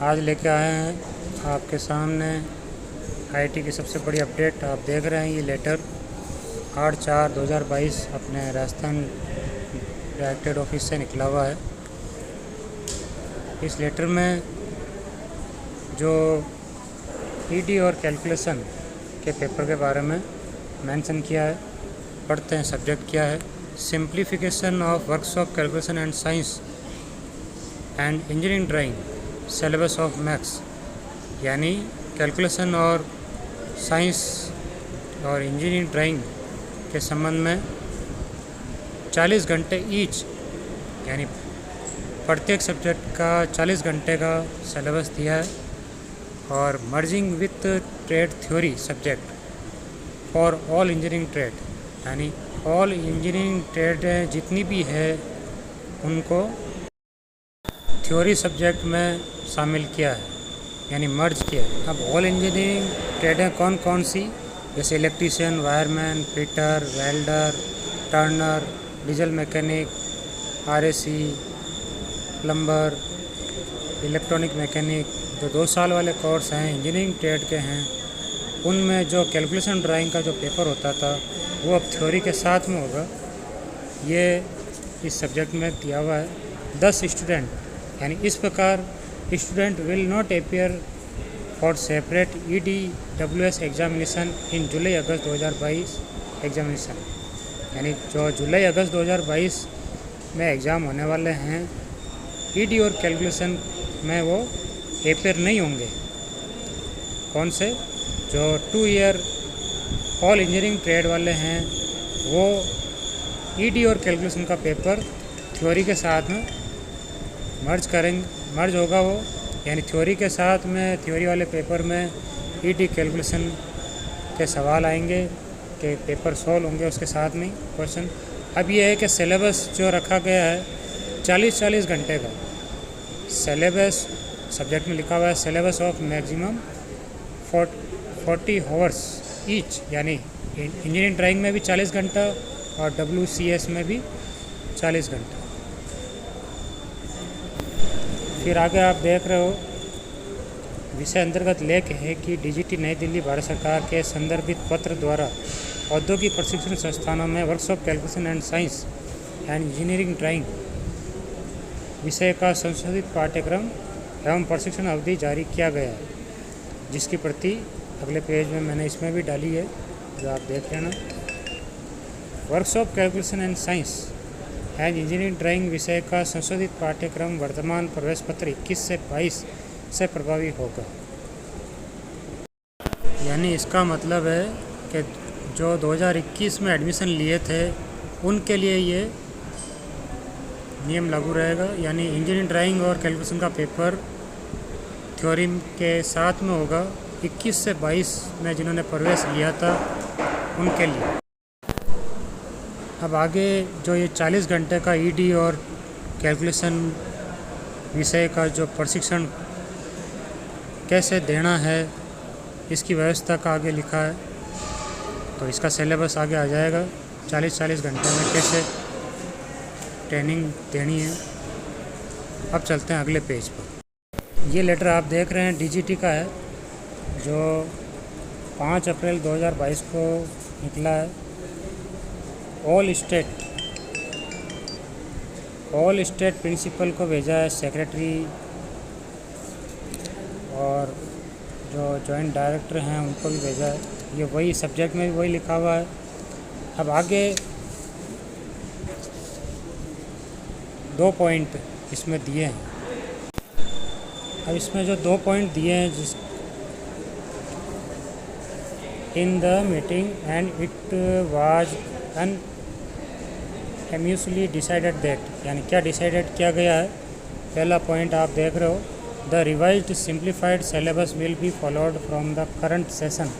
आज लेके आए हैं आपके सामने आईटी की सबसे बड़ी अपडेट। आप देख रहे हैं ये लेटर 8/4/2022 अपने राजस्थान डायरेक्टेड ऑफिस से निकला हुआ है। इस लेटर में जो ईडी और कैलकुलेशन के पेपर के बारे में मेंशन किया है, पढ़ते हैं। सब्जेक्ट क्या है? Simplification of works of calculation and science and engineering drawing syllabus of maths, यानी कैलकुलेशन और साइंस और इंजीनियरिंग ड्राइंग के संबंध में 40 घंटे ईच, यानी प्रत्येक सब्जेक्ट का 40 घंटे का सिलेबस दिया है। और merging with trade theory subject for all engineering trade, यानी ऑल इंजीनियरिंग ट्रेड जितनी भी है उनको थ्योरी सब्जेक्ट में शामिल किया है, यानी मर्ज किया है। अब ऑल इंजीनियरिंग ट्रेडें कौन कौन सी? जैसे electrician, wireman, fitter, welder, Turner, diesel mechanic, RAC, plumber, electronic mechanic, जो 2 साल वाले कोर्स हैं इंजीनियरिंग ट्रेड के हैं, उनमें जो कैलकुलेशन ड्राइंग का जो पेपर होता था वो अब थ्योरी के साथ में होगा। ये इस सब्जेक्ट में दिया हुआ है। 10 स्टूडेंट, यानी इस प्रकार student will not appear for separate EDWS examination in July August 2022 examination, यानी जो जुलाई-अगस्त 2022 में एग्ज़ाम होने वाले हैं ईडी और कैलकुलेशन में वो अपियर नहीं होंगे। कौन से? जो 2 ईयर ऑल इंजीनियरिंग ट्रेड वाले हैं वो ईडी और कैलकुलेशन का पेपर थ्योरी के साथ में मर्ज होगा वो, यानी थ्योरी के साथ में थ्योरी वाले पेपर में ईडी कैलकुलेशन के सवाल आएंगे कि पेपर सॉल्व होंगे उसके साथ में क्वेश्चन। अब ये है कि सिलेबस जो रखा गया है 40 घंटे का सिलेबस सब्जेक्ट में लिखा हुआ है। Syllabus of maximum 40 hours each, यानी इंजीनियरिंग ड्राइंग में भी 40 घंटा और WCS में भी 40 घंटा। फिर आगे आप देख रहे हो विषय अंतर्गत लेख है कि DGT नई दिल्ली भारत सरकार के संदर्भित पत्र द्वारा औद्योगिक प्रशिक्षण संस्थानों में workshop calculation and science and engineering drawing विषय का संशोधित पाठ्यक्रम एवं प्रशिक्षण अवधि जारी किया गया है, जिसकी प्रति अगले पेज में मैंने इसमें भी डाली है, जो आप देख लेना। Workshop calculation and science and engineering drawing विषय का संशोधित पाठ्यक्रम वर्तमान प्रवेश पत्र 21 से 22 से प्रभावी होगा। यानी इसका मतलब है कि जो 2021 में एडमिशन लिए थे उनके लिए ये नियम लागू रहेगा, यानी इंजीनियरिंग ड्राइंग और कैलकुलेशन का पेपर थ्योरी के साथ में होगा 21 से 22 में जिन्होंने प्रवेश लिया था उनके लिए। अब आगे जो ये 40 घंटे का ईडी और कैलकुलेशन विषय का जो प्रशिक्षण कैसे देना है इसकी व्यवस्था का आगे लिखा है, तो इसका सिलेबस आगे आ जाएगा। 40 घंटे में कैसे ट्रेनिंग देनी है। अब चलते हैं अगले पेज पर। ये लेटर आप देख रहे हैं DGT का है, जो 5 अप्रैल 2022 को निकला है। ऑल स्टेट प्रिंसिपल को भेजा है, सेक्रेटरी और जो जॉइंट डायरेक्टर हैं उनको भी भेजा है। ये वही सब्जेक्ट में भी वही लिखा हुआ है। अब आगे 2 पॉइंट इसमें दिए हैं। अब इसमें जो 2 पॉइंट दिए हैं, जिस in the meeting and it was unanimously decided that, यानी क्या डिसाइडेड किया गया है? पहला पॉइंट आप देख रहे हो, the revised simplified syllabus will be followed from the current session,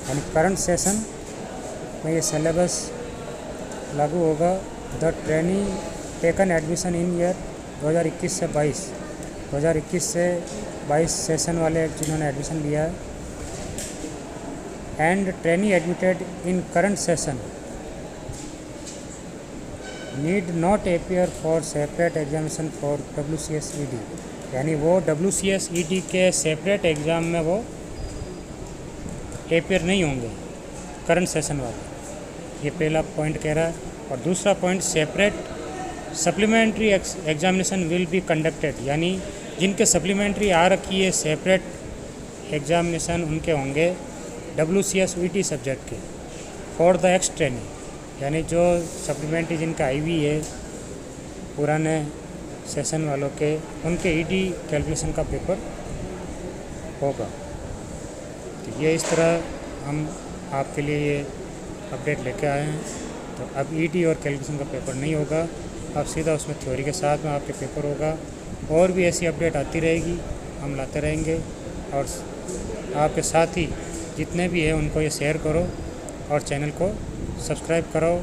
यानी करंट सेशन में ये सिलेबस लागू होगा। The training taken admission in year 2021 से 22 सेशन वाले जिन्होंने एडमिशन लिया है, and trainee admitted in current session need not appear for separate examination for WCS ED, यानी वो WCS ET के सेपरेट एग्ज़ाम में वो अपेयर नहीं होंगे करंट सेशन वाले। ये पहला पॉइंट कह रहा है। और दूसरा point, separate supplementary examination will be conducted, यानी जिनके सप्लीमेंट्री आ रखी है सेपरेट एग्जामिनेशन उनके होंगे WCS ET सब्जेक्ट के फॉर द एक्स ट्रेनिंग, यानी जो सप्लीमेंट्री जिनका आई हुई है पुराने सेशन वालों के, उनके ET कैलकुलेशन का पेपर होगा। तो ये इस तरह हम आपके लिए ये अपडेट लेके आए हैं। तो अब ET और कैलकुलेशन का पेपर नहीं होगा, अब सीधा उसमें थ्योरी के साथ में आपके पेपर होगा। और भी ऐसी अपडेट आती रहेगी, हम लाते रहेंगे। और आपके साथ ही जितने भी हैं उनको ये शेयर करो और चैनल को सब्सक्राइब करो।